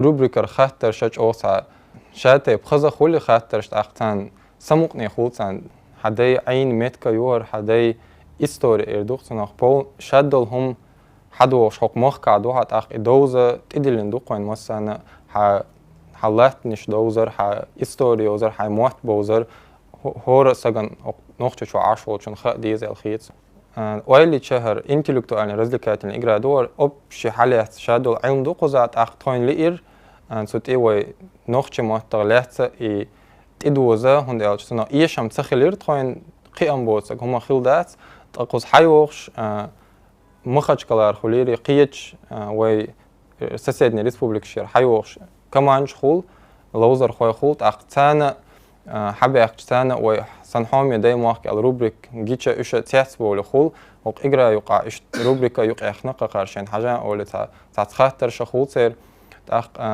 روبريكر خاطر شج أوسع شاتي بخزة خولي خاطرش أختان سمقني خولتان حدي عين متك يور حدي إستوري إردوخسناخ بول شدل هم حدو شوق مخ كعدوها أخ إدوزة تدلين دوقين مثلا حالات نش دوزر إستوري وزر موت بوزر هور سجن نقطة شو عشرة شن خد ديزل الخيط ويلي شهر انتلكتوالي رزلكات الإجراء دور أب شي حالات شادو علم دوقزات أخ توين لير سوت إيوه نقطة مهتغلات إي تدوزة هند ألشتنا إيشام تخلير توين قيام بوسك هما خلدات تقص حيوخش مخرج كلار خليري قيتش وي سسيدني ريسبوبليك شير حيوخش كمان شخول لوزر خوي خولت أختانا حبي أختانا وي سنحوم يدي مواقع الروبريك جيتشا إيش تحسبه لخول وق إجرا يقع إيش روبريكا يقع خنقة قارشين حاجة أو لتعتخاتر شخول سير